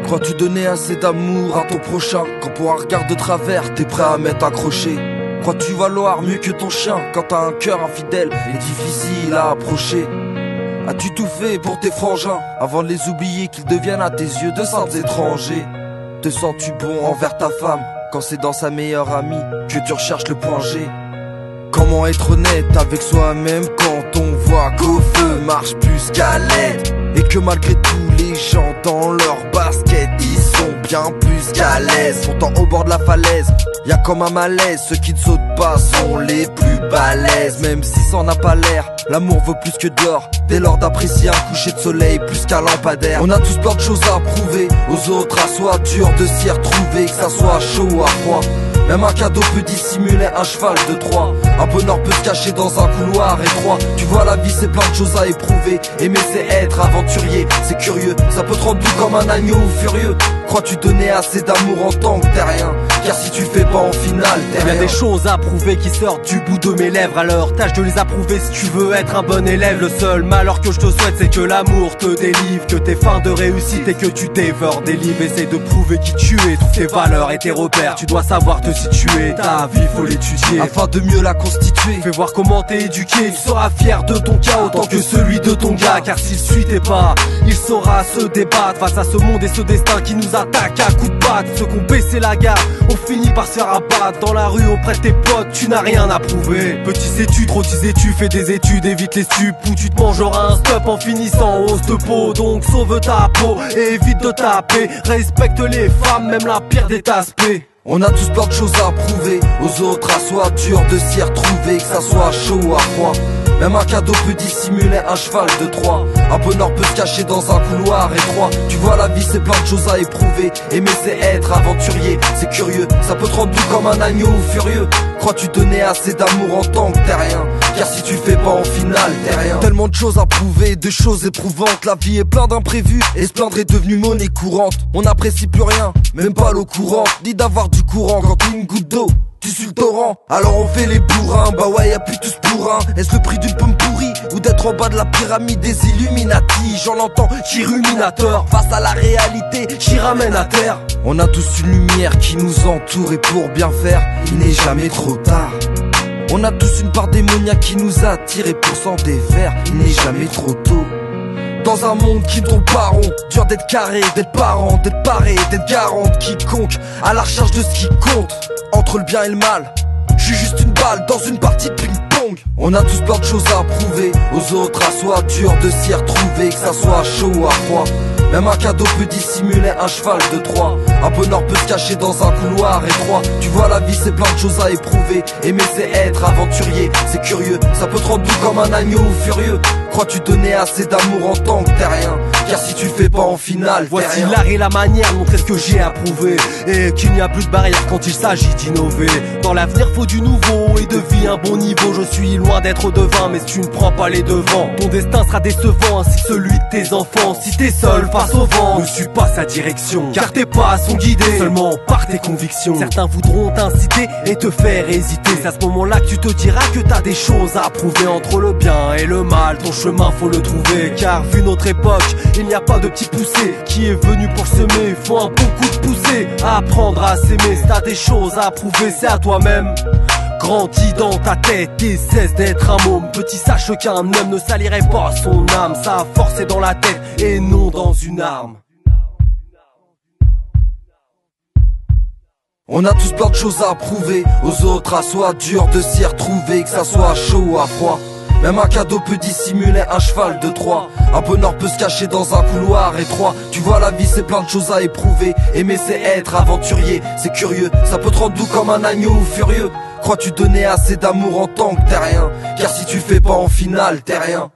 Crois-tu donner assez d'amour à ton prochain quand pour un regard de travers t'es prêt à m'être accroché? Crois-tu valoir mieux que ton chien quand t'as un cœur infidèle et difficile à approcher? As-tu tout fait pour tes frangins avant de les oublier qu'ils deviennent à tes yeux de simples étrangers? Te sens-tu bon envers ta femme quand c'est dans sa meilleure amie que tu recherches le point G? Comment être honnête avec soi-même quand on voit qu'au feu marche plus qu'à l'aide, et que malgré tout les gens dans leur basket ils sont bien plus qu'à l'aise? Pourtant au bord de la falaise y'a comme un malaise, ceux qui ne sautent pas sont les plus balèzes. Même si ça n'a pas l'air, l'amour vaut plus que de l'or, dès lors d'apprécier un coucher de soleil plus qu'un lampadaire. On a tous plein de choses à prouver aux autres, à soi dur de s'y retrouver, que ça soit chaud ou à froid. Même un cadeau peut dissimuler un cheval de Troie. Un bonheur peut se cacher dans un couloir étroit. Tu vois, la vie c'est plein de choses à éprouver. Aimer c'est être aventurier, c'est curieux. Ça peut te rendre doux comme un agneau furieux. Crois-tu donner assez d'amour en tant que t'es rien? Car si tu fais pas en finale, t'es rien. Y'a des choses à prouver qui sortent du bout de mes lèvres. Alors tâche de les approuver si tu veux être un bon élève. Le seul malheur que je te souhaite c'est que l'amour te délivre, que t'es fin de réussite et que tu dévores des livres. Essaye de prouver qui tu es, toutes tes valeurs et tes repères. Tu dois savoir te situer, ta vie faut l'étudier afin de mieux la constituer. Fais voir comment t'es éduqué, il sera fier de ton cas autant que celui de ton gars. Car s'il suit tes pas, il saura se débattre face à ce monde et ce destin qui nous attaque à coups de patte. Ceux qui ont baissé la garde, on finit par se faire abattre. Dans la rue auprès de tes potes, tu n'as rien à prouver. Petit sais-tu, trop sais-tu, fais des études, évite les stupes ou tu te mangeras un stop en finissant en hausse de peau. Donc sauve ta peau et évite de taper. Respecte les femmes, même la pire des aspects. On a tous plein de choses à prouver aux autres, à soi dur de s'y retrouver, que ça soit chaud ou à froid. Même un cadeau peut dissimuler un cheval de Troie. Un bonheur peut se cacher dans un couloir étroit. Tu vois, la vie c'est plein de choses à éprouver. Aimer c'est être aventurier, c'est curieux. Ça peut te rendre doux comme un agneau furieux. Crois-tu donner assez d'amour en tant que t'es rien? Car si tu fais pas en finale, t'es rien. Tellement de choses à prouver, de choses éprouvantes. La vie est plein d'imprévus et se plaindre est devenu monnaie courante. On n'apprécie plus rien, même pas l'eau courante. Ni d'avoir du courant quand une goutte d'eau tu suis le torrent, alors on fait les bourrins. Bah ouais, y'a plus tous pour un. Est-ce le prix d'une pomme pourrie ou d'être en bas de la pyramide des Illuminati? J'en entends chiruminateur. Face à la réalité, j'y ramène à terre. On a tous une lumière qui nous entoure et pour bien faire, il n'est jamais trop tard. On a tous une part démoniaque qui nous attire et pour s'en défaire, il n'est jamais trop tôt. Dans un monde qui ne tourne pas rond, dur d'être carré, d'être parent, d'être paré, d'être garante. Quiconque à la recherche de ce qui compte, entre le bien et le mal, je suis juste une balle dans une partie de ping-pong. On a tous plein de choses à prouver aux autres, à soi dur de s'y retrouver, que ça soit chaud ou à froid. Même un cadeau peut dissimuler un cheval de Troie. Un bonheur peut se cacher dans un couloir étroit. Tu vois, la vie c'est plein de choses à éprouver. Aimer c'est être aventurier, c'est curieux. Ça peut te rendre doux comme un agneau furieux. Crois-tu donner assez d'amour en tant que t'es rien? Car si tu fais pas en finale, voici l'art et la manière de montrer ce que j'ai à prouver, et qu'il n'y a plus de barrière quand il s'agit d'innover. Dans l'avenir faut du nouveau et de vie un bon niveau. Je suis loin d'être devin, mais si tu ne prends pas les devants, ton destin sera décevant ainsi que celui de tes enfants. Si t'es seul face au vent, ne suis pas sa direction, car tes pas sont guidés seulement par tes convictions. Certains voudront t'inciter et te faire hésiter. C'est à ce moment-là que tu te diras que t'as des choses à prouver. Entre le bien et le mal, ton chemin faut le trouver. Car vu notre époque, il n'y a pas de petit poussé qui est venu pour semer. Faut un bon coup de poussée, apprendre à s'aimer. Si t'as des choses à prouver, c'est à toi-même. Grandis dans ta tête et cesse d'être un môme. Petit, sache qu'un homme ne salirait pas son âme. Sa force est dans la tête et non dans une arme. On a tous plein de choses à prouver aux autres, à soi dur de s'y retrouver, que ça soit chaud ou à froid. Même un cadeau peut dissimuler un cheval de Troie. Un bonheur peut se cacher dans un couloir étroit. Tu vois, la vie c'est plein de choses à éprouver. Aimer c'est être aventurier, c'est curieux. Ça peut te rendre doux comme un agneau furieux. Crois-tu donner assez d'amour en tant que t'es rien? Car si tu fais pas en finale, t'es rien.